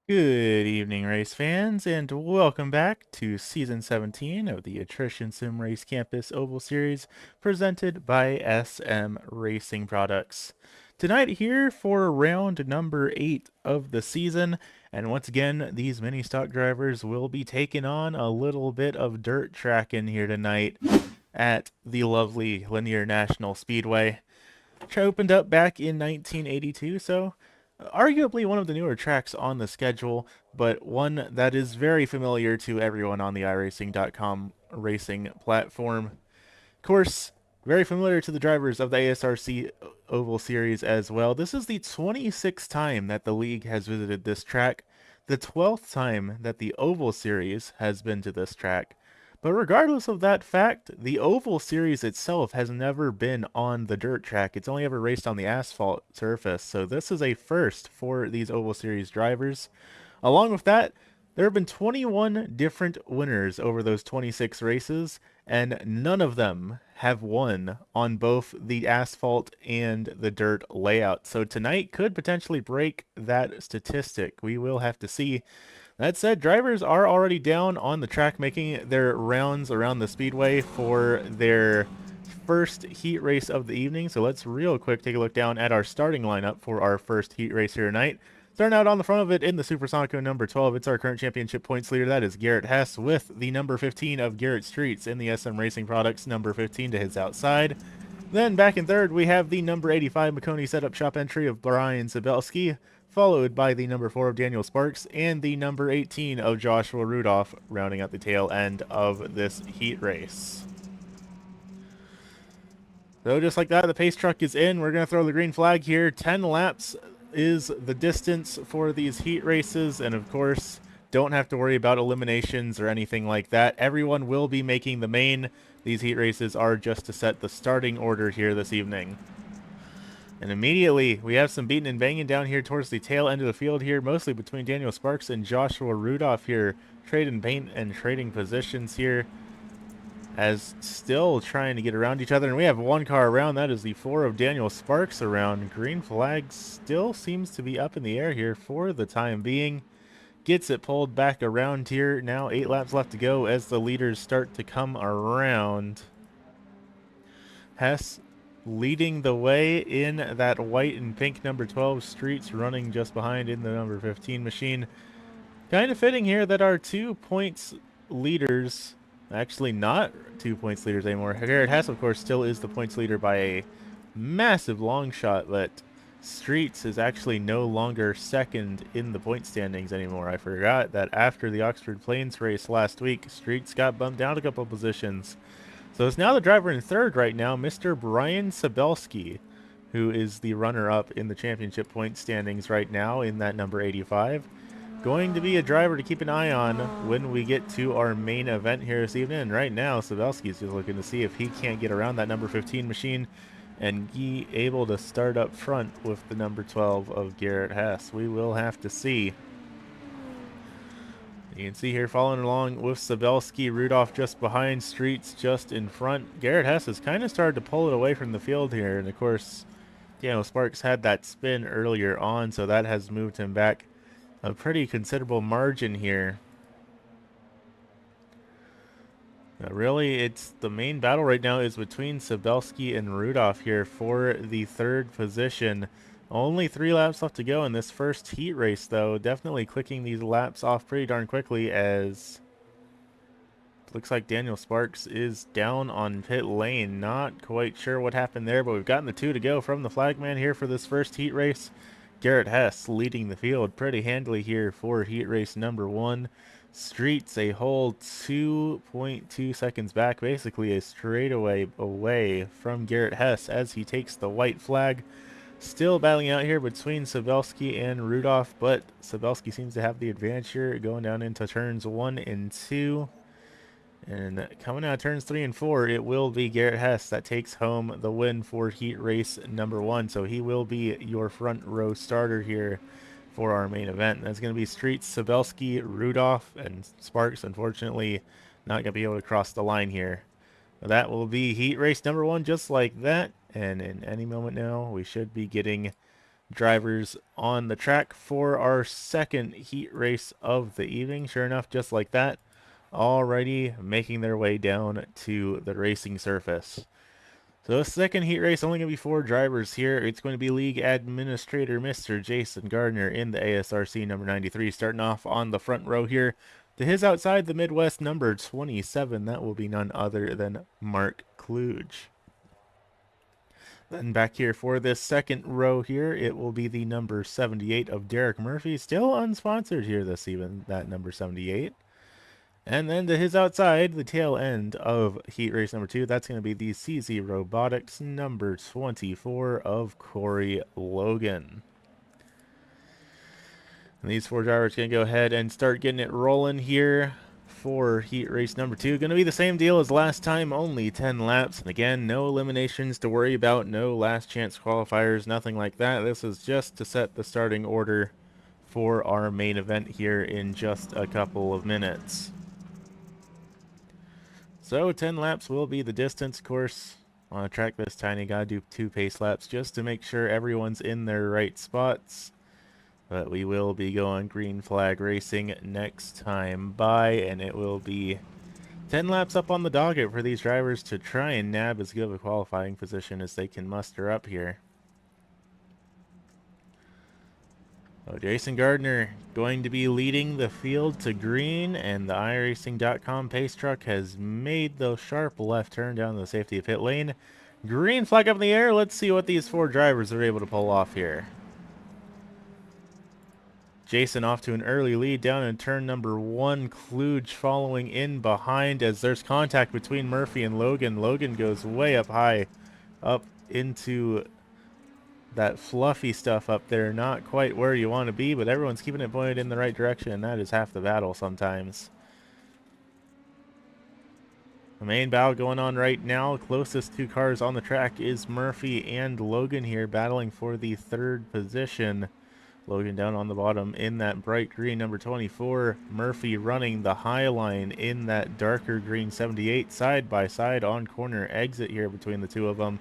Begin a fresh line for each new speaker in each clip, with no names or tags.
Good evening, race fans, and welcome back to Season 17 of the Attrition Sim Race Campus Oval Series presented by SM Racing Products. Tonight here for round number 8 of the season, and once again, these mini stock drivers will be taking on a little bit of dirt track in here tonight at the lovely Lanier National Speedway. Opened up back in 1982, so arguably one of the newer tracks on the schedule, but one that is very familiar to everyone on the iRacing.com racing platform. Of course, very familiar to the drivers of the ASRC Oval Series as well. This is the 26th time that the league has visited this track, the 12th time that the Oval Series has been to this track. But regardless of that fact, the Oval Series itself has never been on the dirt track. It's only ever raced on the asphalt surface, so this is a first for these Oval Series drivers. Along with that, there have been 21 different winners over those 26 races, and none of them have won on both the asphalt and the dirt layout. So tonight could potentially break that statistic. We will have to see. That said, drivers are already down on the track making their rounds around the speedway for their first heat race of the evening. So let's real quick take a look down at our starting lineup for our first heat race here tonight. Starting out on the front of it in the Supersonico number 12, it's our current championship points leader. That is Garrett Hess with the number 15 of Garrett Streets in the SM Racing Products number 15 to his outside. Then back in third, we have the number 85 McConey setup shop entry of Brian Sabelski, followed by the number 4 of Daniel Sparks and the number 18 of Joshua Rudolph, rounding out the tail end of this heat race. So just like that, the pace truck is in. We're going to throw the green flag here. 10 laps is the distance for these heat races, and of course, don't have to worry about eliminations or anything like that. Everyone will be making the main. These heat races are just to set the starting order here this evening. And immediately, we have some beating and banging down here towards the tail end of the field here, mostly between Daniel Sparks and Joshua Rudolph here. Trading paint and trading positions here, as still trying to get around each other. And we have one car around. That is the 4 of Daniel Sparks around. Green flag still seems to be up in the air here for the time being. Gets it pulled back around here. Now 8 laps left to go as the leaders start to come around. Hess leading the way in that white and pink number 12. Streets running just behind in the number 15 machine. Kind of fitting here that our 2 points leaders, actually not 2 points leaders anymore. Garrett Hess, of course, still is the points leader by a massive long shot, but Streets is actually no longer second in the point standings anymore. I forgot that after the Oxford Plains race last week, Streets got bumped down a couple positions. So it's now the driver in third right now, Mr. Brian Sabelski, who is the runner-up in the championship point standings right now in that number 85. Going to be a driver to keep an eye on when we get to our main event here this evening. And right now, Sabelski's just looking to see if he can't get around that number 15 machine and be able to start up front with the number 12 of Garrett Hess. We will have to see. You can see here following along with Sabelski, Rudolph just behind, Streets just in front. Garrett Hess has kind of started to pull it away from the field here. And of course, Daniel Sparks had that spin earlier on, so that has moved him back a pretty considerable margin here. Really, it's the main battle right now is between Sabelski and Rudolph here for the third position. Only 3 laps left to go in this first heat race, though. Definitely clicking these laps off pretty darn quickly as Looks like Daniel Sparks is down on pit lane. Not quite sure what happened there, but we've gotten the 2 to go from the flagman here for this first heat race. Garrett Hess leading the field pretty handily here for heat race number 1. Streets a whole 2.2 seconds back, basically a straightaway away from Garrett Hess as he takes the white flag. Still battling out here between Sabelski and Rudolph, but Sabelski seems to have the advantage here going down into turns 1 and 2. And coming out of turns 3 and 4, it will be Garrett Hess that takes home the win for heat race number 1. So he will be your front row starter here for our main event. That's going to be Streets, Sabelski, Rudolph, and Sparks. Unfortunately, not going to be able to cross the line here. That will be heat race number 1 just like that. And in any moment now, we should be getting drivers on the track for our second heat race of the evening. Sure enough, just like that, already making their way down to the racing surface. So the second heat race, only going to be 4 drivers here. It's going to be League Administrator Mr. Jason Gardner in the ASRC number 93, starting off on the front row here. To his outside, the Midwest number 27, that will be none other than Mark Kluge. Then back here for this second row here, it will be the number 78 of Derek Murphy, still unsponsored here this even, that number 78. And then to his outside, the tail end of heat race number 2, that's going to be the CZ Robotics number 24 of Corey Logan. And these 4 drivers are going to go ahead and start getting it rolling here for heat race number 2. Going to be the same deal as last time, only 10 laps. And again, no eliminations to worry about, no last chance qualifiers, nothing like that. This is just to set the starting order for our main event here in just a couple of minutes. So 10 laps will be the distance. Of course, on a track this tiny, gotta do 2 pace laps just to make sure everyone's in their right spots. But we will be going green flag racing next time by, and it will be 10 laps up on the docket for these drivers to try and nab as good of a qualifying position as they can muster up here. Oh, Jason Gardner going to be leading the field to green, and the iRacing.com pace truck has made the sharp left turn down the safety of pit lane. Green flag up in the air. Let's see what these 4 drivers are able to pull off here. Jason off to an early lead down in turn number 1. Kluge following in behind as there's contact between Murphy and Logan. Logan goes way up high, up into that fluffy stuff up there. Not quite where you want to be, but everyone's keeping it pointed in the right direction, and that is half the battle sometimes. The main battle going on right now. Closest 2 cars on the track is Murphy and Logan here, battling for the 3rd position. Logan down on the bottom in that bright green number 24. Murphy running the high line in that darker green 78, side by side on corner exit here between the 2 of them.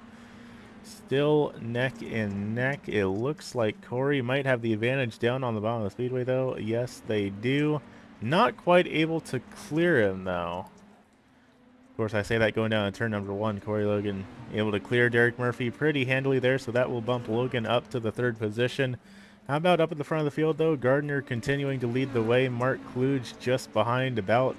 Still neck and neck. It looks like Corey might have the advantage down on the bottom of the speedway, though. Yes, they do. Not quite able to clear him, though. Of course, I say that going down to turn number 1. Corey Logan able to clear Derek Murphy pretty handily there, so that will bump Logan up to the 3rd position. How about up at the front of the field, though? Gardner continuing to lead the way. Mark Kluge just behind, about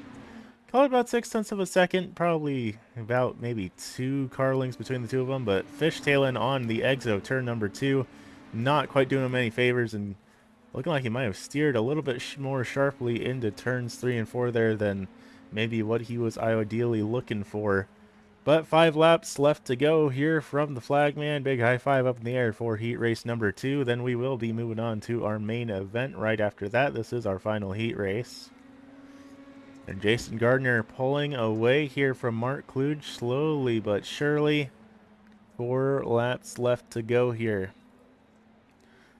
6/10 of a second, probably about maybe 2 car lengths between the 2 of them, but fishtailing on the exit of turn number 2, not quite doing him any favors, and looking like he might have steered a little bit more sharply into turns 3 and 4 there than maybe what he was ideally looking for. But 5 laps left to go here from the flagman. Big high five up in the air for heat race number 2. Then we will be moving on to our main event right after that. This is our final heat race. And Jason Gardner pulling away here from Mark Kluge slowly but surely. 4 laps left to go here.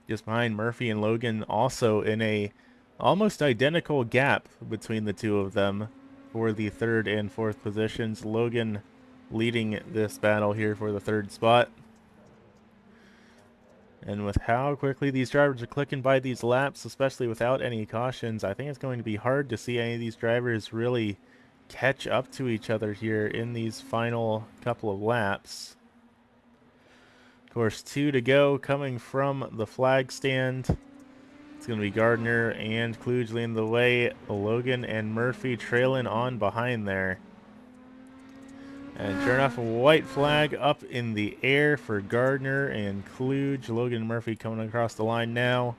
Just behind Murphy and Logan, also in a almost identical gap between the 2 of them for the 3rd and 4th positions. Logan leading this battle here for the 3rd spot. And with how quickly these drivers are clicking by these laps, especially without any cautions, I think it's going to be hard to see any of these drivers really catch up to each other here in these final couple of laps. Of course, 2 to go coming from the flag stand. It's going to be Gardner and Kluge leading the way. Logan and Murphy trailing on behind there. And sure enough, a white flag up in the air for Gardner and Kluge. Logan and Murphy coming across the line now.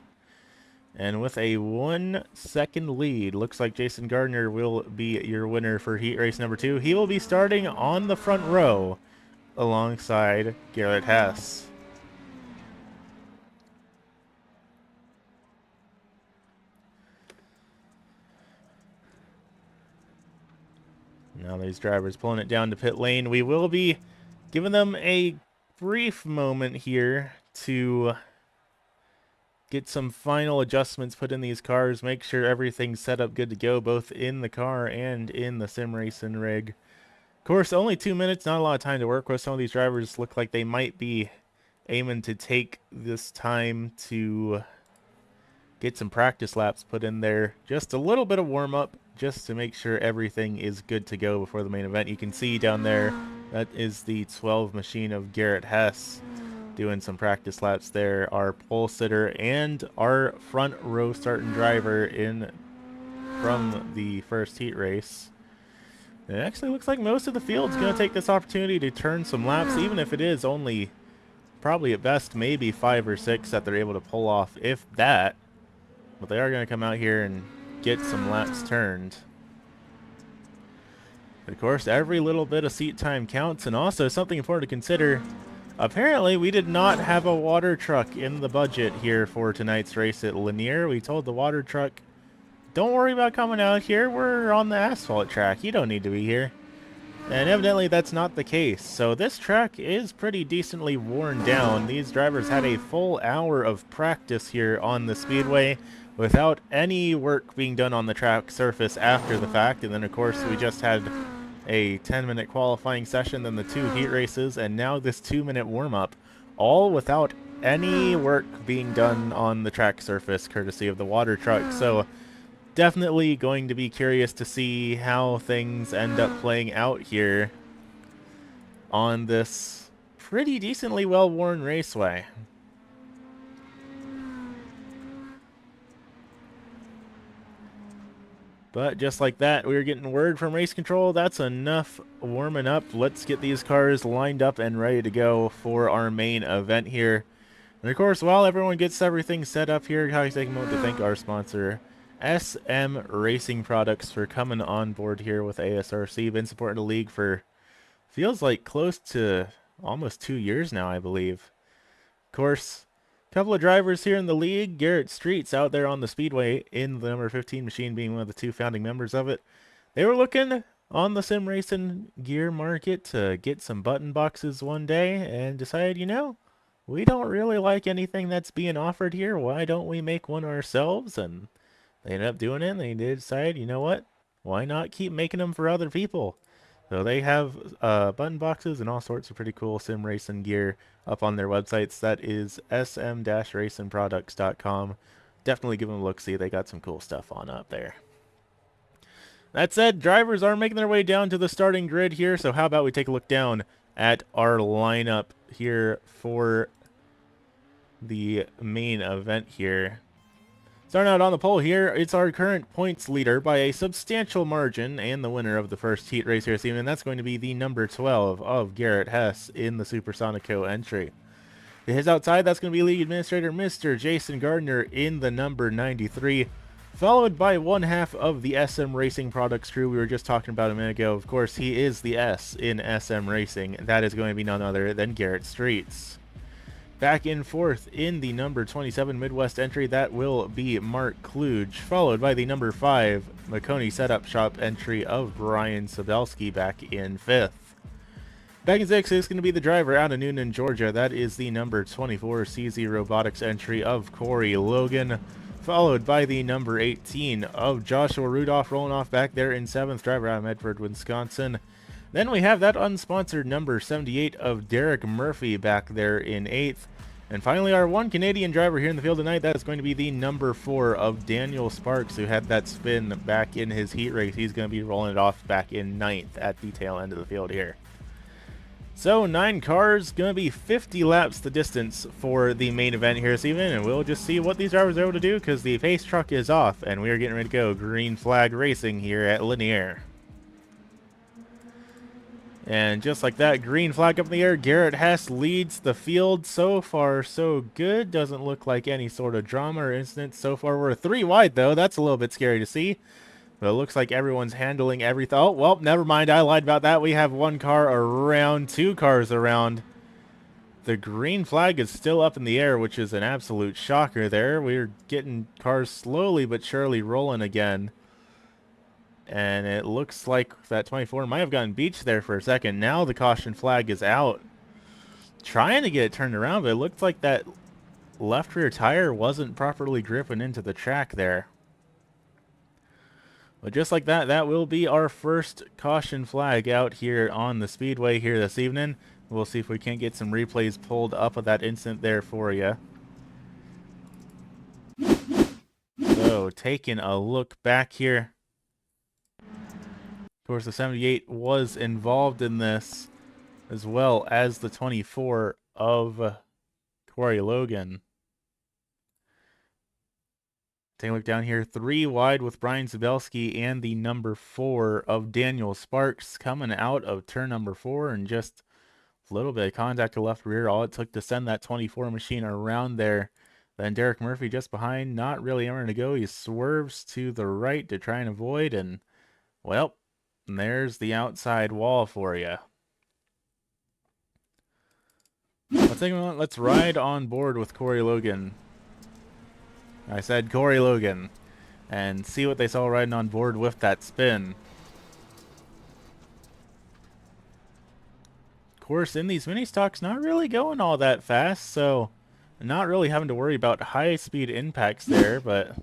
And with a 1 second lead, looks like Jason Gardner will be your winner for heat race number 2. He will be starting on the front row alongside Garrett Hess. Now these drivers pulling it down to pit lane. We will be giving them a brief moment here to get some final adjustments put in these cars, make sure everything's set up good to go, both in the car and in the sim racing rig. Of course, only 2 minutes, not a lot of time to work with. Some of these drivers look like they might be aiming to take this time to get some practice laps put in there. Just a little bit of warm-up, just to make sure everything is good to go before the main event. You can see down there, that is the 12 machine of Garrett Hess doing some practice laps there. Our pole sitter and our front row starting driver in from the first heat race. It actually looks like most of the field's going to take this opportunity to turn some laps, even if it is only probably at best maybe 5 or 6 that they're able to pull off, if that. But they are going to come out here and get some laps turned. Of course, every little bit of seat time counts, and also something important to consider. Apparently, we did not have a water truck in the budget here for tonight's race at Lanier. We told the water truck, don't worry about coming out here. We're on the asphalt track. You don't need to be here. And evidently, that's not the case. So this track is pretty decently worn down. These drivers had a full hour of practice here on the speedway without any work being done on the track surface after the fact. And then, of course, we just had a 10-minute qualifying session, then the 2 heat races, and now this 2-minute warm-up, all without any work being done on the track surface, courtesy of the water truck. So definitely going to be curious to see how things end up playing out here on this pretty decently well-worn raceway. But just like that, we were getting word from race control. That's enough warming up. Let's get these cars lined up and ready to go for our main event here. And of course, while everyone gets everything set up here, I'd like to take a moment to thank our sponsor, SM Racing Products, for coming on board here with ASRC. Been supporting the league for, feels like close to almost 2 years now, I believe. Of course, couple of drivers here in the league. Garrett Streets out there on the speedway in the number 15 machine, being one of the 2 founding members of it. They were looking on the sim racing gear market to get some button boxes one day and decided, you know, we don't really like anything that's being offered here. Why don't we make one ourselves? And they ended up doing it, and they decided, you know what, why not keep making them for other people? So they have button boxes and all sorts of pretty cool sim racing gear up on their websites. That is sm-racingproducts.com. Definitely give them a look-see. They got some cool stuff on up there. That said, drivers are making their way down to the starting grid here. So how about we take a look down at our lineup here for the main event here. Starting out on the pole here, it's our current points leader by a substantial margin and the winner of the first heat race here this evening. That's going to be the number 12 of Garrett Hess in the Supersonico entry. To his outside, that's going to be league administrator Mr. Jason Gardner in the number 93, followed by one half of the SM Racing Products crew we were just talking about a minute ago. Of course, he is the S in SM Racing. That is going to be none other than Garrett Streets. Back in fourth in the number 27 Midwest entry, that will be Mark Kluge, followed by the number 5 Maconi Setup Shop entry of Brian Sabelski back in 5th. Back in 6th is going to be the driver out of Noonan, Georgia. That is the number 24 CZ Robotics entry of Corey Logan, followed by the number 18 of Joshua Rudolph, rolling off back there in 7th, driver out of Medford, Wisconsin. Then we have that unsponsored number 78 of Derek Murphy back there in 8th. And finally, our one Canadian driver here in the field tonight, that is going to be the number 4 of Daniel Sparks, who had that spin back in his heat race. He's going to be rolling it off back in 9th at the tail end of the field here. So 9 cars, gonna be 50 laps the distance for the main event here this evening, and we'll just see what these drivers are able to do because the pace truck is off, and we are getting ready to go green flag racing here at Lanier. And just like that, green flag up in the air, Garrett Hess leads the field. So far, so good. Doesn't look like any sort of drama or incident so far. We're 3 wide, though. That's a little bit scary to see. But it looks like everyone's handling everything. Oh, well, never mind. I lied about that. We have 1 car around, 2 cars around. The green flag is still up in the air, which is an absolute shocker there. We're getting cars slowly but surely rolling again. And it looks like that 24 might have gotten beached there for a second. Now the caution flag is out. Trying to get it turned around, but it looked like that left rear tire wasn't properly gripping into the track there. But just like that, that will be our first caution flag out here on the speedway here this evening. We'll see if we can't get some replays pulled up of that incident there for you. So, taking a look back here. Of course, the 78 was involved in this, as well as the 24 of Corey Logan. Take a look down here. 3 wide with Brian Zabelski and the number 4 of Daniel Sparks coming out of turn number 4, and just a little bit of contact to left rear. All it took to send that 24 machine around there. Then Derek Murphy just behind, not really anywhere to go. He swerves to the right to try and avoid, and, well, there's the outside wall for you. Let's ride on board with Corey Logan. I said Corey Logan. And see what they saw riding on board with that spin. Of course, in these mini stocks, not really going all that fast, so not really having to worry about high-speed impacts there, but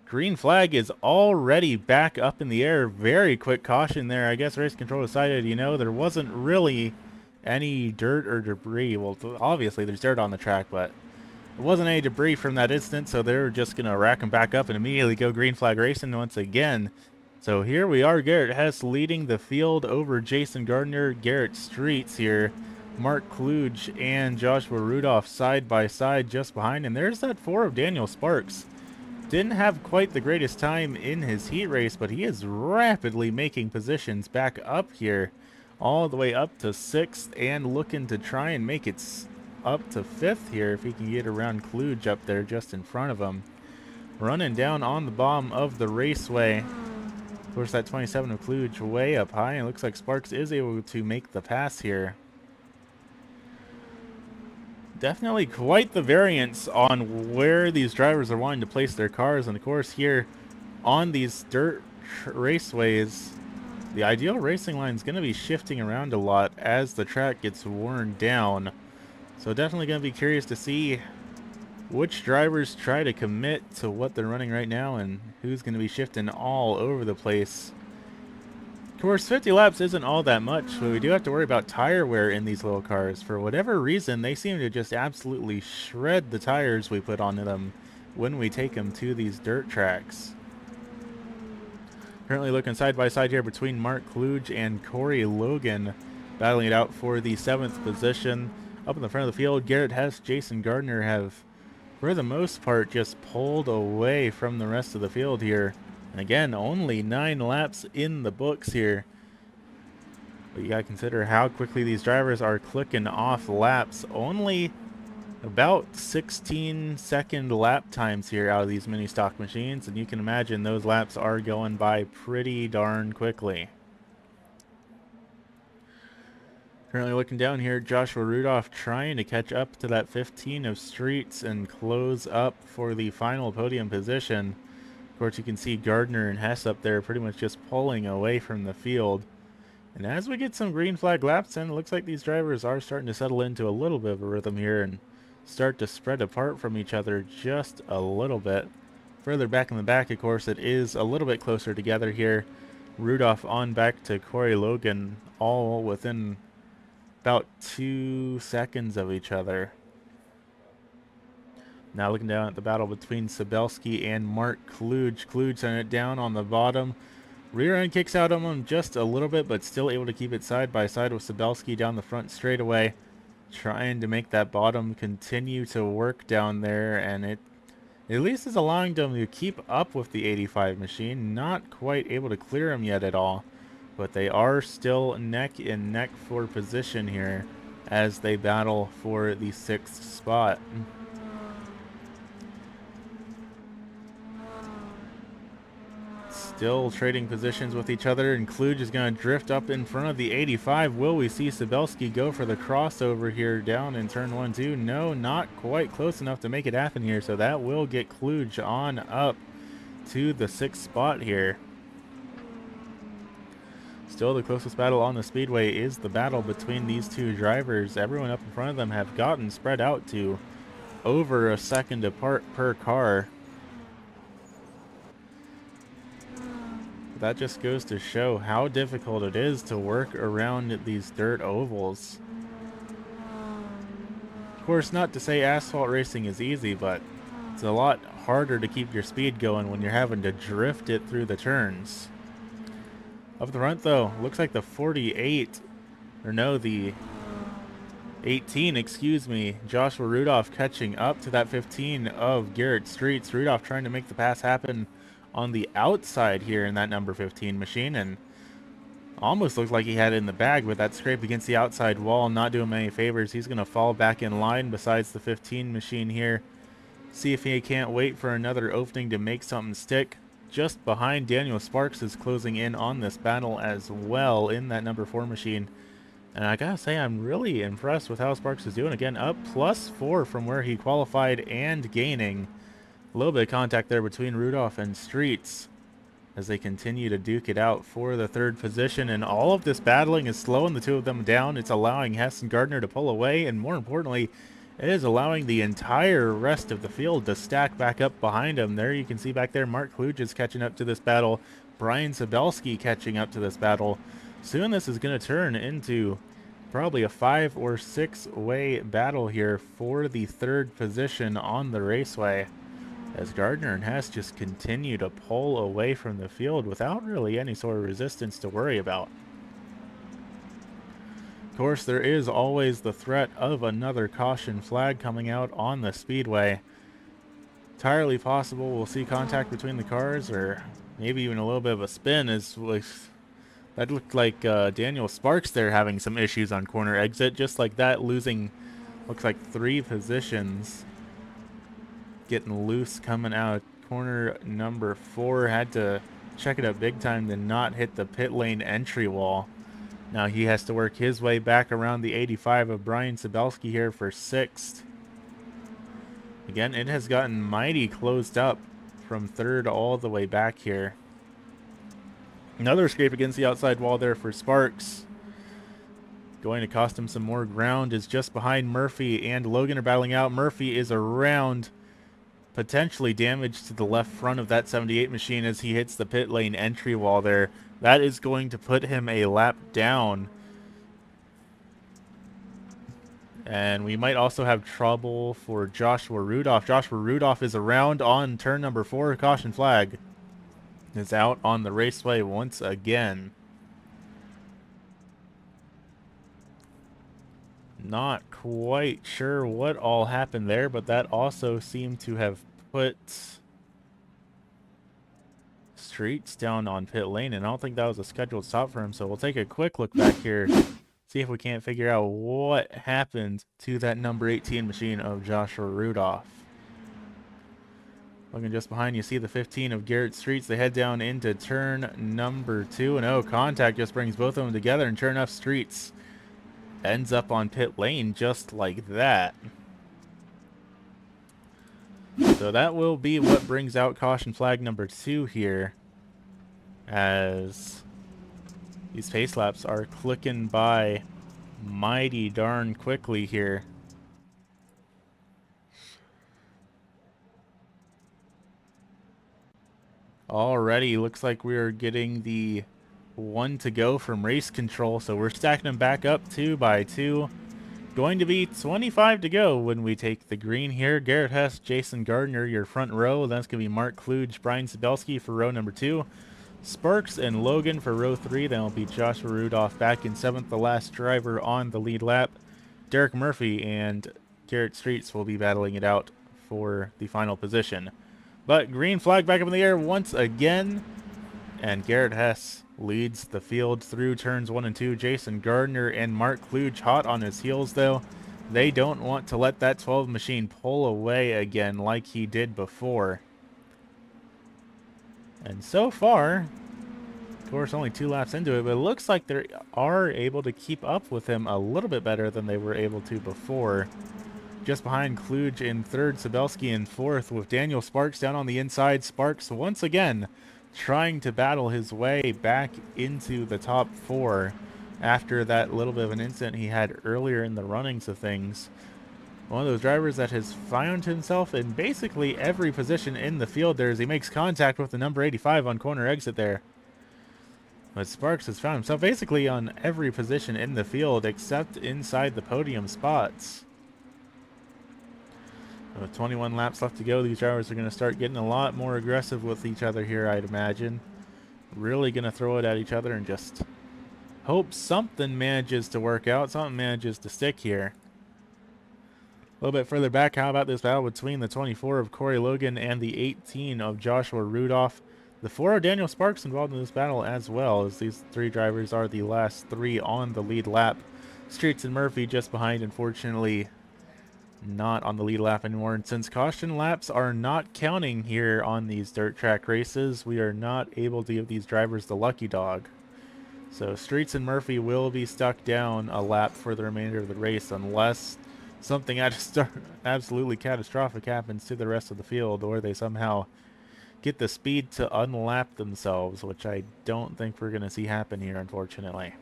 green flag is already back up in the air. Very quick caution there. I guess race control decided, you know, there wasn't really any dirt or debris. Well, obviously there's dirt on the track, but there wasn't any debris from that incident, so they're just going to rack them back up and immediately go green flag racing once again. So here we are. Garrett Hess leading the field over Jason Gardner. Garrett Streets here. Mark Kluge and Joshua Rudolph side by side just behind. And there's that 4 of Daniel Sparks. Didn't have quite the greatest time in his heat race, but he is rapidly making positions back up here. All the way up to 6th and looking to try and make it up to 5th here if he can get around Kluge up there just in front of him. Running down on the bottom of the raceway. Of course, that 27 of Kluge way up high, and it looks like Sparks is able to make the pass here. Definitely quite the variance on where these drivers are wanting to place their cars. And of course here on these dirt raceways, the ideal racing line is going to be shifting around a lot as the track gets worn down. So definitely going to be curious to see which drivers try to commit to what they're running right now and who's going to be shifting all over the place. Of course, 50 laps isn't all that much, but we do have to worry about tire wear in these little cars. For whatever reason, they seem to just absolutely shred the tires we put onto them when we take them to these dirt tracks. Currently looking side by side here between Mark Kluge and Corey Logan, battling it out for the 7th position. Up in the front of the field, Garrett Hess, Jason Gardner have, for the most part, just pulled away from the rest of the field here. And again, only 9 laps in the books here. But you gotta consider how quickly these drivers are clicking off laps. Only about 16-second lap times here out of these mini stock machines, and you can imagine those laps are going by pretty darn quickly. Currently looking down here, Joshua Rudolph trying to catch up to that 15 of Streets and close up for the final podium position. Of course, you can see Gardner and Hess up there pretty much just pulling away from the field. And as we get some green flag laps in, it looks like these drivers are starting to settle into a little bit of a rhythm here and start to spread apart from each other just a little bit. Further back in the back, of course, it is a little bit closer together here. Rudolph on back to Corey Logan, all within about 2 seconds of each other. Now looking down at the battle between Sabelski and Mark Kluge. Kluge sent it down on the bottom. Rear end kicks out on him just a little bit, but still able to keep it side by side with Sabelski down the front straightaway, trying to make that bottom continue to work down there, and it at least is allowing them to keep up with the 85 machine. Not quite able to clear him yet at all, but they are still neck and neck for position here as they battle for the 6th spot. Still trading positions with each other, and Kluge is going to drift up in front of the 85. Will we see Sabelski go for the crossover here down in turn 1-2? No, not quite close enough to make it happen here, so that will get Kluge on up to the 6th spot here. Still, the closest battle on the speedway is the battle between these two drivers. Everyone up in front of them have gotten spread out to over a second apart per car. That just goes to show how difficult it is to work around these dirt ovals. Of course, not to say asphalt racing is easy, but it's a lot harder to keep your speed going when you're having to drift it through the turns. Up the front, though, looks like the 48, or no, the 18, excuse me, Joshua Rudolph catching up to that 15 of Garrett Streets. Rudolph trying to make the pass happen on the outside here in that number 15 machine, and almost looked like he had it in the bag, with that scrape against the outside wall not doing him any favors. He's going to fall back in line besides the 15 machine here. See if he can't wait for another opening to make something stick. Just behind, Daniel Sparks is closing in on this battle as well in that number 4 machine. And I gotta say, I'm really impressed with how Sparks is doing. Again, up +4 from where he qualified and gaining. A little bit of contact there between Rudolph and Streets as they continue to duke it out for the 3rd position. And all of this battling is slowing the two of them down. It's allowing Hess and Gardner to pull away, and more importantly, it is allowing the entire rest of the field to stack back up behind him. There you can see back there, Mark Kluge is catching up to this battle. Brian Sabelski catching up to this battle. Soon this is going to turn into probably a 5 or 6 way battle here for the 3rd position on the raceway, as Gardner and Hess just continue to pull away from the field without really any sort of resistance to worry about. Of course, there is always the threat of another caution flag coming out on the speedway. Entirely possible we'll see contact between the cars, or maybe even a little bit of a spin, as that looked like Daniel Sparks there having some issues on corner exit, just like that, losing, looks like 3 positions. Getting loose coming out corner number 4. Had to check it up big time to not hit the pit lane entry wall. Now he has to work his way back around the 85 of Brian Sabelski here for 6th. Again, it has gotten mighty closed up from 3rd all the way back here. Another scrape against the outside wall there for Sparks. Going to cost him some more ground, is just behind Murphy and Logan are battling out. Murphy is around, potentially damaged to the left front of that 78 machine as he hits the pit lane entry wall there. That is going to put him a lap down. And we might also have trouble for Joshua Rudolph. Joshua Rudolph is around on turn number 4. Caution flag is out on the raceway once again. Not quite sure what all happened there, but that also seemed to have put Streets down on pit lane, and I don't think that was a scheduled stop for him, so we'll take a quick look back here, see if we can't figure out what happened to that number 18 machine of Joshua Rudolph. Looking just behind, you see the 15 of Garrett Streets. They head down into turn number 2, and oh, contact just brings both of them together, and sure enough, Streets ends up on pit lane just like that. So that will be what brings out caution flag number 2 here, as these pace laps are clicking by mighty darn quickly here. Already looks like we are getting the 1 to go from race control, so we're stacking them back up 2 by 2. Going to be 25 to go when we take the green here. Garrett Hess, Jason Gardner, your front row. That's going to be Mark Kluge, Brian Sabelski for row number 2. Sparks and Logan for row 3. Then will be Joshua Rudolph back in 7th, the last driver on the lead lap. Derek Murphy and Garrett Streets will be battling it out for the final position. But green flag back up in the air once again, and Garrett Hess leads the field through turns 1 and 2. Jason Gardner and Mark Kluge hot on his heels, though. They don't want to let that 12 machine pull away again like he did before. And so far, of course, only 2 laps into it, but it looks like they are able to keep up with him a little bit better than they were able to before. Just behind Kluge in 3rd, Sabelski in 4th, with Daniel Sparks down on the inside. Sparks once again trying to battle his way back into the top 4 after that little bit of an incident he had earlier in the runnings of things. One of those drivers that has found himself in basically every position in the field there as he makes contact with the number 85 on corner exit there. But Sparks has found himself basically on every position in the field except inside the podium spots. With 21 laps left to go, these drivers are going to start getting a lot more aggressive with each other here, I'd imagine. Really going to throw it at each other and just hope something manages to work out, something manages to stick here. A little bit further back, how about this battle between the 24 of Corey Logan and the 18 of Joshua Rudolph? The 4 of Daniel Sparks involved in this battle as well, as these 3 drivers are the last 3 on the lead lap. Streets and Murphy just behind, unfortunately not on the lead lap anymore. And since caution laps are not counting here on these dirt track races, we are not able to give these drivers the lucky dog. So Streets and Murphy will be stuck down a lap for the remainder of the race unless something absolutely catastrophic happens to the rest of the field, or they somehow get the speed to unlap themselves, which I don't think we're going to see happen here, unfortunately.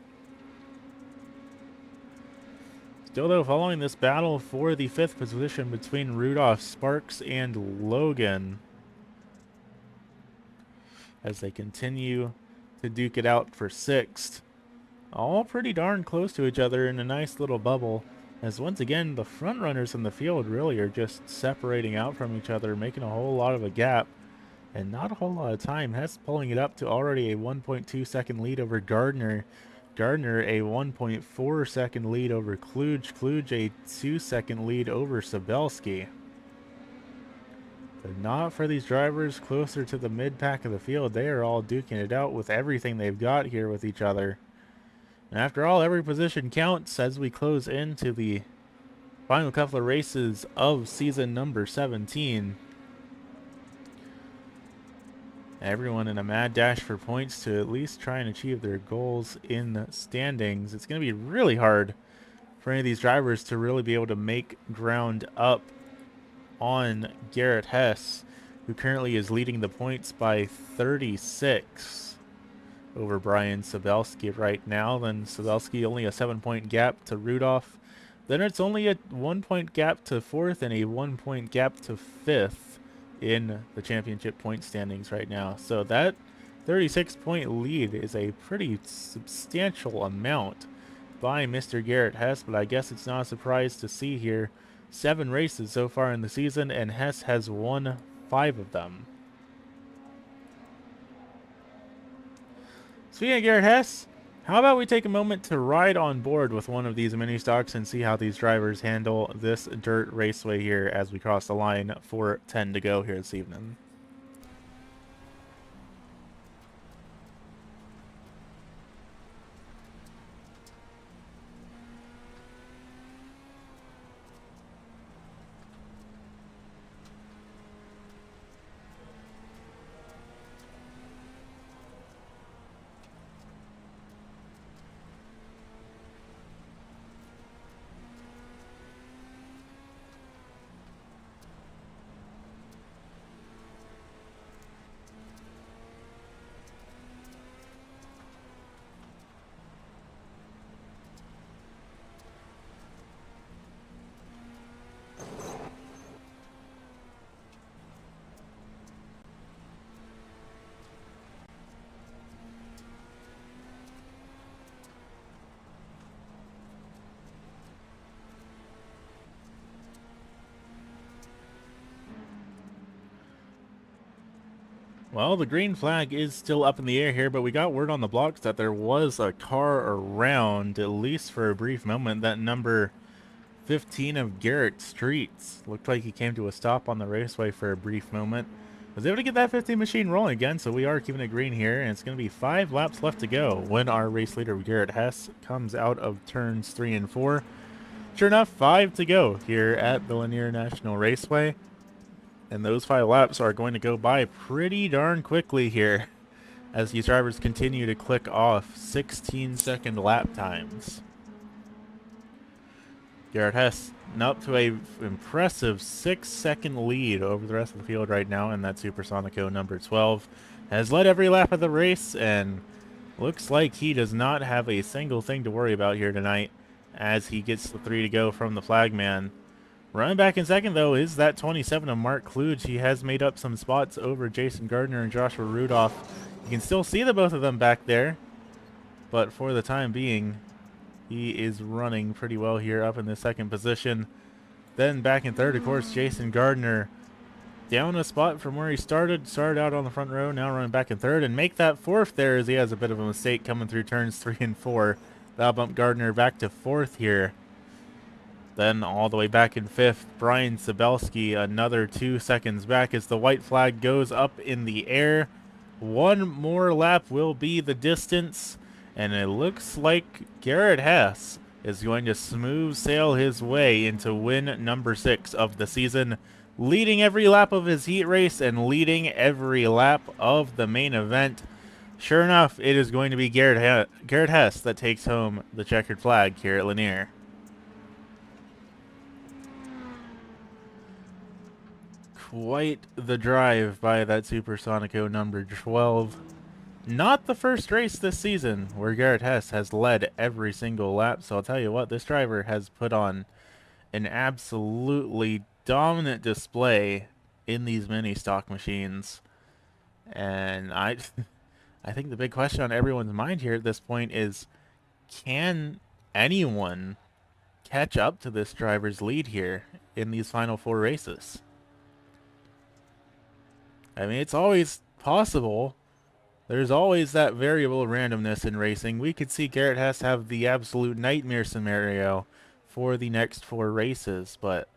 Still, though, following this battle for the 5th position between Rudolph, Sparks, and Logan, as they continue to duke it out for 6th. All pretty darn close to each other in a nice little bubble, as once again, the front runners in the field really are just separating out from each other, making a whole lot of a gap, and not a whole lot of time. Hess pulling it up to already a 1.2 second lead over Gardner. Gardner a 1.4 second lead over Kluge. Kluge a 2 second lead over Sabelski. But not for these drivers closer to the mid-pack of the field. They are all duking it out with everything they've got here with each other. And after all, every position counts as we close into the final couple of races of season number 17. Everyone in a mad dash for points to at least try and achieve their goals in the standings. It's going to be really hard for any of these drivers to really be able to make ground up on Garrett Hess, who currently is leading the points by 36 over Brian Sabelski right now. Then Sabelski only a 7-point gap to Rudolph. Then it's only a 1-point gap to 4th and a 1-point gap to 5th in the championship point standings right now. So that 36-point lead is a pretty substantial amount by Mr. Garrett Hess, but I guess it's not a surprise to see here 7 races so far in the season, and Hess has won 5 of them. Speaking of Garrett Hess, how about we take a moment to ride on board with one of these mini stocks and see how these drivers handle this dirt raceway here as we cross the line for 10 to go here this evening. Well, the green flag is still up in the air here, but we got word on the blocks that there was a car around, at least for a brief moment. That number 15 of Garrett Streets looked like he came to a stop on the raceway for a brief moment. Was able to get that 15 machine rolling again, so we are keeping it green here, and it's going to be 5 laps left to go when our race leader Garrett Hess comes out of turns 3 and 4. Sure enough, 5 to go here at the Lanier National Raceway. And those 5 laps are going to go by pretty darn quickly here as these drivers continue to click off 16-second lap times. Garrett Hess up to a impressive 6-second lead over the rest of the field right now in that Supersonico number 12. Has led every lap of the race and looks like he does not have a single thing to worry about here tonight as he gets the 3 to go from the flagman. Running back in second, though, is that 27 of Mark Kluge. He has made up some spots over Jason Gardner and Joshua Rudolph. You can still see the both of them back there, but for the time being, he is running pretty well here up in the second position. Then back in third, of course, Jason Gardner down a spot from where he started out on the front row, now running back in third, and make that fourth there as he has a bit of a mistake coming through turns 3 and 4. That'll bump Gardner back to fourth here. Then all the way back in fifth, Brian Sabelski, another 2 seconds back as the white flag goes up in the air. One more lap will be the distance, and it looks like Garrett Hess is going to smooth sail his way into win number 6 of the season, leading every lap of his heat race and leading every lap of the main event. Sure enough, it is going to be Garrett Hess that takes home the checkered flag here at Lanier. Quite the drive by that Supersonico number 12. Not the first race this season where Garrett Hess has led every single lap, so I'll tell you what, this driver has put on an absolutely dominant display in these mini stock machines. And I think the big question on everyone's mind here at this point is, can anyone catch up to this driver's lead here in these final 4 races? I mean, it's always possible. There's always that variable randomness in racing. We could see Garrett Hess have the absolute nightmare scenario for the next 4 races, but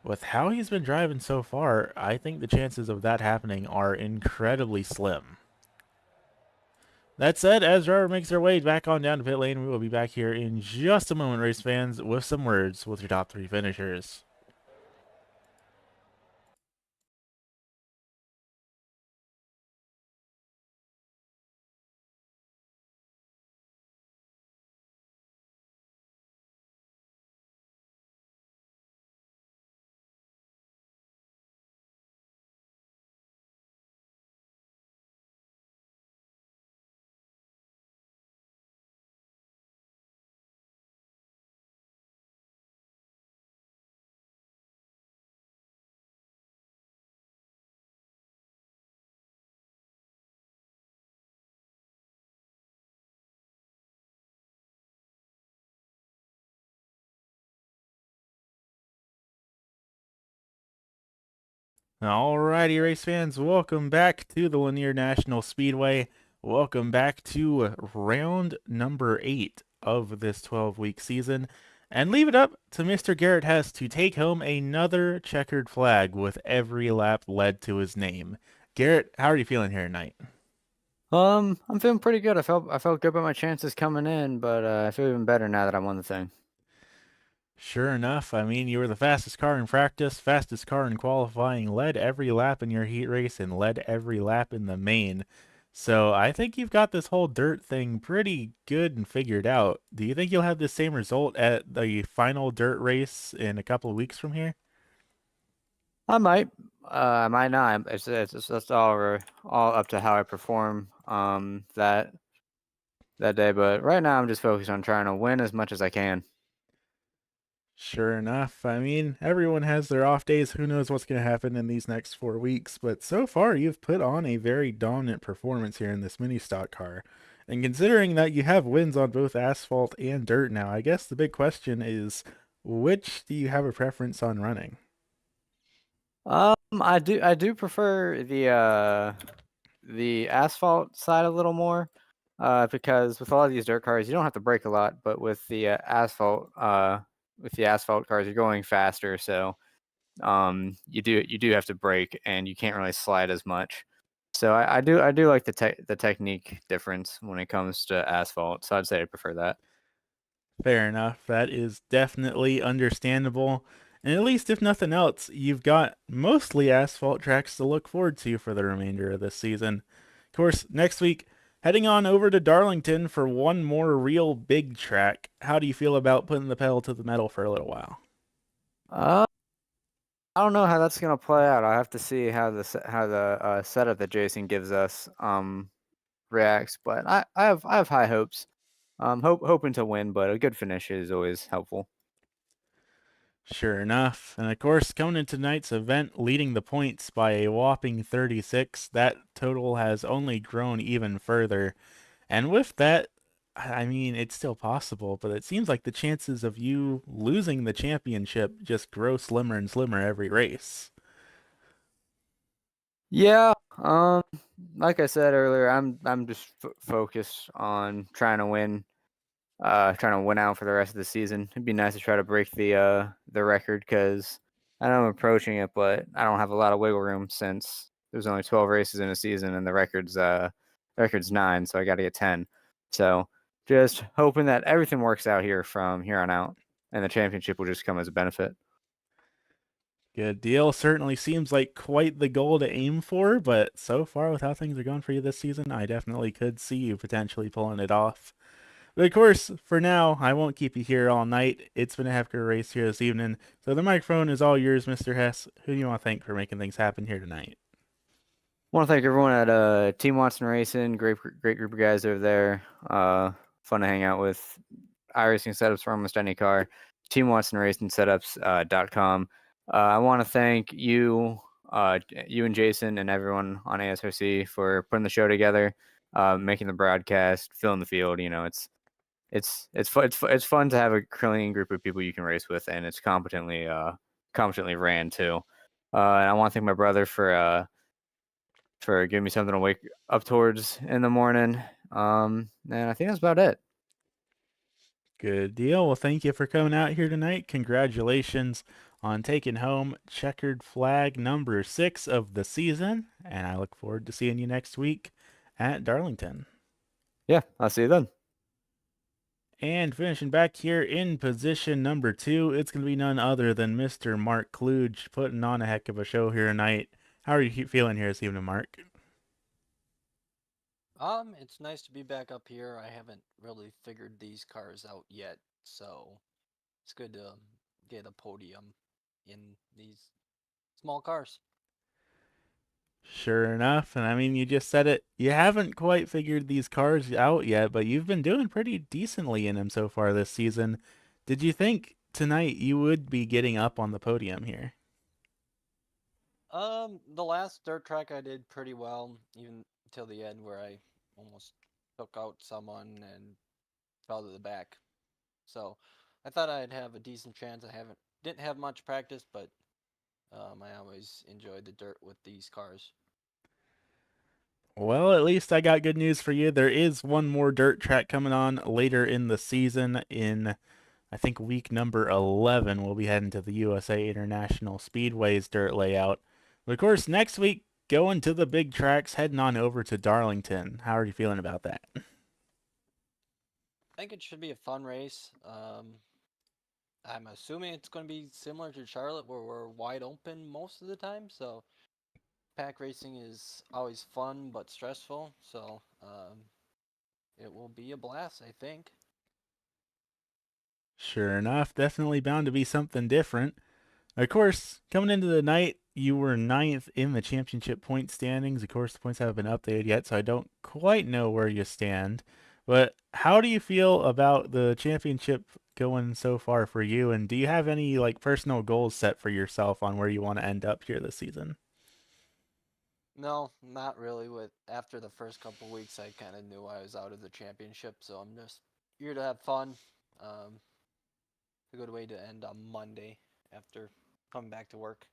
with how he's been driving so far, I think the chances of that happening are incredibly slim. That said, as driver makes their way back on down to pit lane, we will be back here in just a moment, race fans, with some words with your top 3 finishers. Alrighty, race fans, welcome back to the Lanier National Speedway. Welcome back to round number 8 of this 12-week season. And leave it up to Mr. Garrett Hess to take home another checkered flag with every lap led to his name. Garrett, how are you feeling here tonight?
I'm feeling pretty good. I felt good about my chances coming in, but I feel even better now that I won the thing.
Sure enough, I mean, you were the fastest car in practice, fastest car in qualifying, led every lap in your heat race, and led every lap in the main. So I think you've got this whole dirt thing pretty good and figured out. Do you think you'll have the same result at the final dirt race in a couple of weeks from here?
I might, I might not. It's all up to how I perform that day. But right now, I'm just focused on trying to win as much as I can.
Sure enough. I mean, everyone has their off days. Who knows what's going to happen in these next 4 weeks? But so far, you've put on a very dominant performance here in this mini stock car. And considering that you have wins on both asphalt and dirt now, I guess the big question is, which do you have a preference on running?
I do prefer the asphalt side a little more, because with a lot of these dirt cars, you don't have to brake a lot, but with the asphalt cars, you're going faster, so you do have to brake, and you can't really slide as much. So I do like the technique difference when it comes to asphalt. So I'd say I prefer that.
Fair enough. That is definitely understandable. And at least, if nothing else, you've got mostly asphalt tracks to look forward to for the remainder of this season. Of course, next week, heading on over to Darlington for one more real big track. How do you feel about putting the pedal to the metal for a little while?
Uh, I don't know how that's gonna play out. I have to see how the setup that Jason gives us reacts, but I have high hopes. Hoping to win, but a good finish is always helpful.
Sure enough. And of course, coming into tonight's event, leading the points by a whopping 36, that total has only grown even further. And with that, I mean, it's still possible, but it seems like the chances of you losing the championship just grow slimmer and slimmer every race.
Yeah, like I said earlier, I'm just focused on trying to win out for the rest of the season. It'd be nice to try to break the record because I know I'm approaching it, but I don't have a lot of wiggle room since there's only 12 races in a season and the record's 9, so I got to get 10. So just hoping that everything works out here from here on out, and the championship will just come as a benefit.
Good deal. Certainly seems like quite the goal to aim for, but so far with how things are going for you this season, I definitely could see you potentially pulling it off. But of course, for now, I won't keep you here all night. It's been a heck of a race here this evening, so the microphone is all yours, Mr. Hess. Who do you want to thank for making things happen here tonight?
Want to thank everyone at Team Watson Racing. Great group of guys over there. Fun to hang out with. iRacing setups for almost any car. Team Watson Racing Setups.com. I want to thank you, you and Jason and everyone on ASRC for putting the show together, making the broadcast, filling the field. You know, it's fun to have a clean group of people you can race with, and it's competently ran too. And I want to thank my brother for giving me something to wake up towards in the morning. And I think that's about it.
Good deal. Well, thank you for coming out here tonight. Congratulations on taking home checkered flag number 6 of the season, and I look forward to seeing you next week at Darlington.
Yeah, I'll see you then.
And finishing back here in position number 2, it's going to be none other than Mr. Mark Kluge putting on a heck of a show here tonight. How are you feeling here this evening, Mark?
It's nice to be back up here. I haven't really figured these cars out yet, so it's good to get a podium in these small cars.
Sure enough, and I mean, you just said it. You haven't quite figured these cars out yet, but you've been doing pretty decently in them so far this season. Did you think tonight you would be getting up on the podium here?
The last dirt track I did pretty well, even till the end where I almost took out someone and fell to the back. So I thought I'd have a decent chance. I didn't have much practice, but I always enjoyed the dirt with these cars.
Well, at least I got good news for you. There is one more dirt track coming on later in the season in I think week number 11. We'll be heading to the USA International Speedway's dirt layout. But of course, next week, going to the big tracks, heading on over to Darlington. How are you feeling about that?
I think it should be a fun race. I'm assuming it's going to be similar to Charlotte, where we're wide open most of the time. So pack racing is always fun but stressful. So it will be a blast, I think.
Sure enough, definitely bound to be something different. Of course, coming into the night, you were ninth in the championship point standings. Of course, the points haven't been updated yet, so I don't quite know where you stand. But how do you feel about the championship going so far for you? And do you have any like personal goals set for yourself on where you want to end up here this season?
No, not really. With after the first couple weeks, I kind of knew I was out of the championship. So I'm just here to have fun. Um, a good way to end on Monday after coming back to work.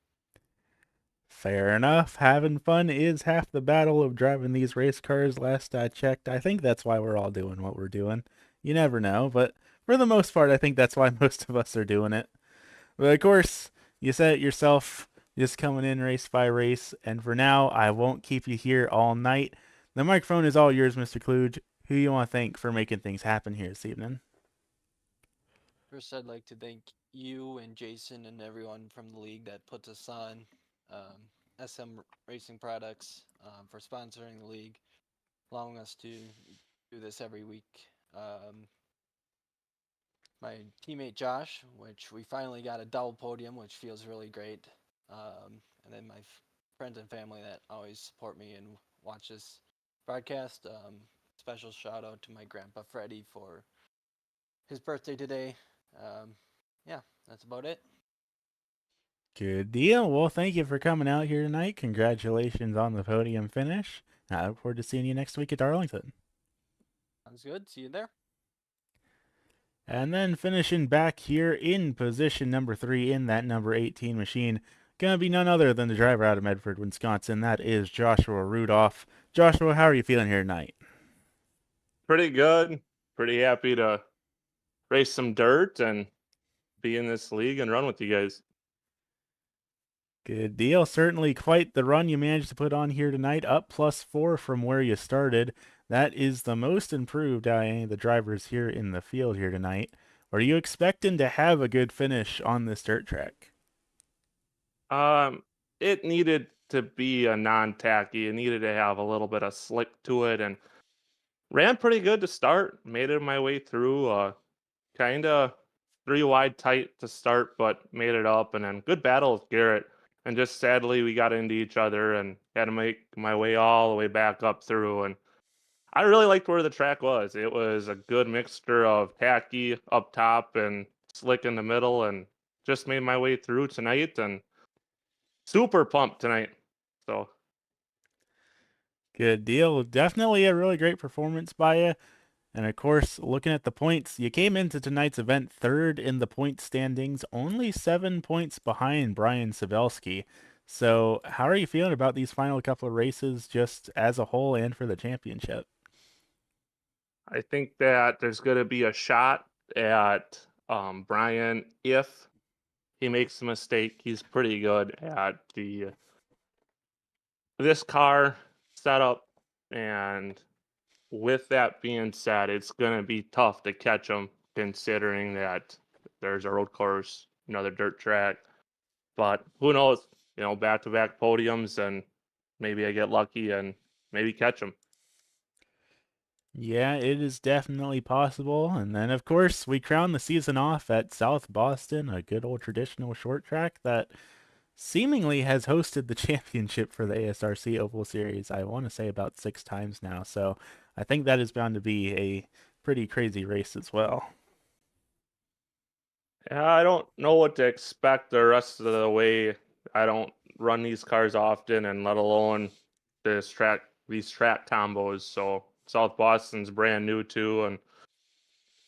Fair enough. Having fun is half the battle of driving these race cars. Last I checked, I think that's why we're all doing what we're doing. You never know, but for the most part, I think that's why most of us are doing it. But of course, you said it yourself, just coming in race by race. And for now, I won't keep you here all night. The microphone is all yours, Mr. Kluge. Who you want to thank for making things happen here this evening?
First, I'd like to thank you and Jason and everyone from the league that puts us on, SM Racing Products, for sponsoring the league, allowing us to do this every week. My teammate Josh, which we finally got a double podium, which feels really great. And then my friends and family that always support me and watch this broadcast. Special shout out to my grandpa Freddie for his birthday today. Yeah, that's about it.
Good deal. Well, thank you for coming out here tonight. Congratulations on the podium finish. I look forward to seeing you next week at Darlington.
Sounds good. See you there.
And then finishing back here in position number 3 in that number 18 machine, gonna be none other than the driver out of Medford, Wisconsin. That is Joshua Rudolph. Joshua, how are you feeling here tonight?
Pretty good. Pretty happy to race some dirt and be in this league and run with you guys.
Good deal. Certainly quite the run you managed to put on here tonight, up +4 from where you started. That is the most improved out of any of the drivers here in the field here tonight. Are you expecting to have a good finish on this dirt track?
It needed to be a non-tacky. It needed to have a little bit of slick to it, and ran pretty good to start. Made it my way through. Kind of 3 wide tight to start, but made it up, and then good battle with Garrett. And just sadly, we got into each other and had to make my way all the way back up through. And I really liked where the track was. It was a good mixture of tacky up top and slick in the middle, and just made my way through tonight and super pumped tonight. So
Good deal. Definitely a really great performance by you. And of course, looking at the points, you came into tonight's event third in the point standings, only 7 points behind Brian Sabelski. So, how are you feeling about these final couple of races just as a whole and for the championship?
I think that there's going to be a shot at Brian if he makes a mistake. He's pretty good at this car setup, and with that being said, it's going to be tough to catch him considering that there's a road course, another dirt track. But who knows? Back-to-back podiums, and maybe I get lucky and maybe catch him.
Yeah, it is definitely possible. And then, of course, we crown the season off at South Boston, a good old traditional short track that seemingly has hosted the championship for the ASRC Oval Series, I want to say about 6 times now. So I think that is bound to be a pretty crazy race as well.
Yeah, I don't know what to expect the rest of the way. I don't run these cars often, and let alone these track combos. So South Boston's brand new too, and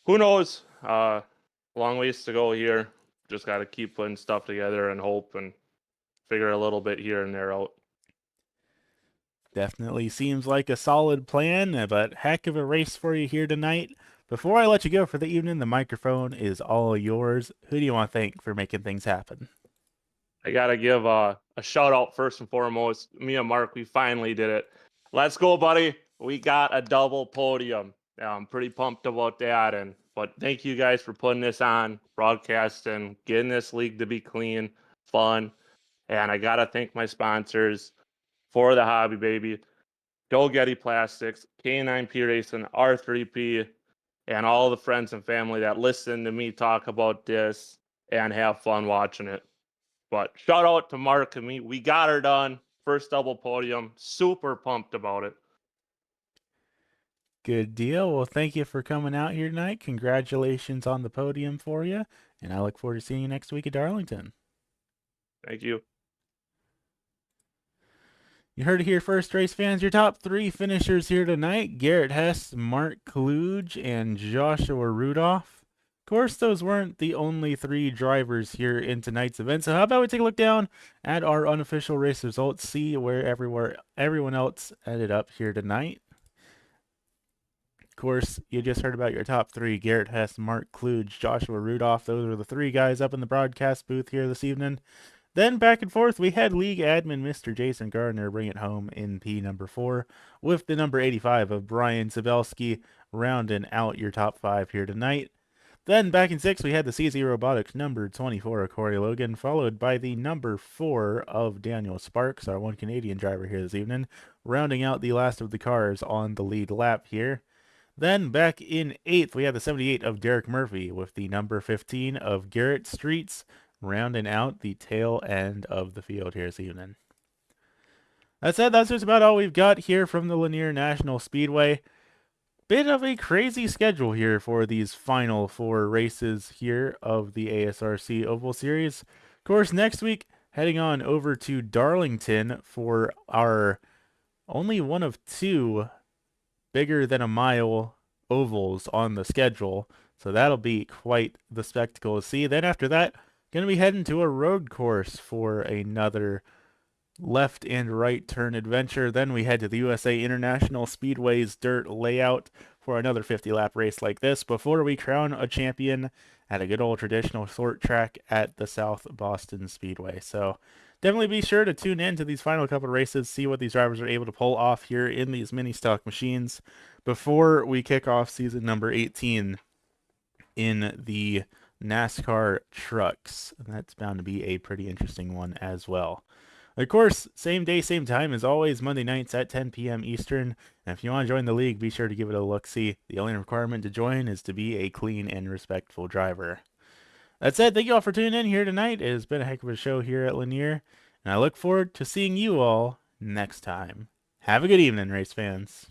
who knows? Long ways to go here. Just got to keep putting stuff together and hope and figure a little bit here and there out.
Definitely seems like a solid plan, but heck of a race for you here tonight. Before I let you go for the evening, the microphone is all yours. Who do you want to thank for making things happen?
I got to give a shout out first and foremost. Me and Mark, we finally did it. Let's go, buddy. We got a double podium. I'm pretty pumped about that. But thank you guys for putting this on, broadcasting, getting this league to be clean, fun. And I got to thank my sponsors for the hobby, baby. Go Getty Plastics, K9P Racing, R3P, and all the friends and family that listen to me talk about this and have fun watching it. But shout out to Mark and me. We got her done. First double podium. Super pumped about it.
Good deal. Well, thank you for coming out here tonight. Congratulations on the podium for you. And I look forward to seeing you next week at Darlington.
Thank you.
You heard it here first, race fans. Your top 3 finishers here tonight: Garrett Hess, Mark Kluge, and Joshua Rudolph. course, those weren't the only 3 drivers here in tonight's event, so how about we take a look down at our unofficial race results, see where everyone else ended up here tonight. Of course, you just heard about your top 3, Garrett Hess, Mark Kluge, Joshua Rudolph. Those were the 3 guys up in the broadcast booth here this evening. Then back and forth, we had league admin Mr. Jason Gardner bring it home in P number 4 with the number 85 of Brian Zabelski rounding out your top 5 here tonight. Then back in 6, we had the CZ Robotics number 24 of Corey Logan, followed by the number 4 of Daniel Sparks, our one Canadian driver here this evening, rounding out the last of the cars on the lead lap here. Then back in 8th, we had the 78 of Derek Murphy with the number 15 of Garrett Streets, rounding out the tail end of the field here this evening. That said, that's just about all we've got here from the Lanier National Speedway. Bit of a crazy schedule here for these final 4 races here of the ASRC Oval Series. Of course, next week, heading on over to Darlington for our only one of 2 bigger than a mile ovals on the schedule. So that'll be quite the spectacle to see. Then after that, going to be heading to a road course for another left and right turn adventure. Then we head to the USA International Speedway's dirt layout for another 50-lap race like this before we crown a champion at a good old traditional short track at the South Boston Speedway. So definitely be sure to tune in to these final couple of races, see what these drivers are able to pull off here in these mini stock machines before we kick off season number 18 in the NASCAR trucks. And that's bound to be a pretty interesting one as well. Of course, same day, same time as always, Monday nights at 10 p.m. Eastern. And if you want to join the league, be sure to give it a look-see. The only requirement to join is to be a clean and respectful driver. That said, thank you all for tuning in here tonight. It has been a heck of a show here at Lanier, and I look forward to seeing you all next time. Have a good evening, race fans.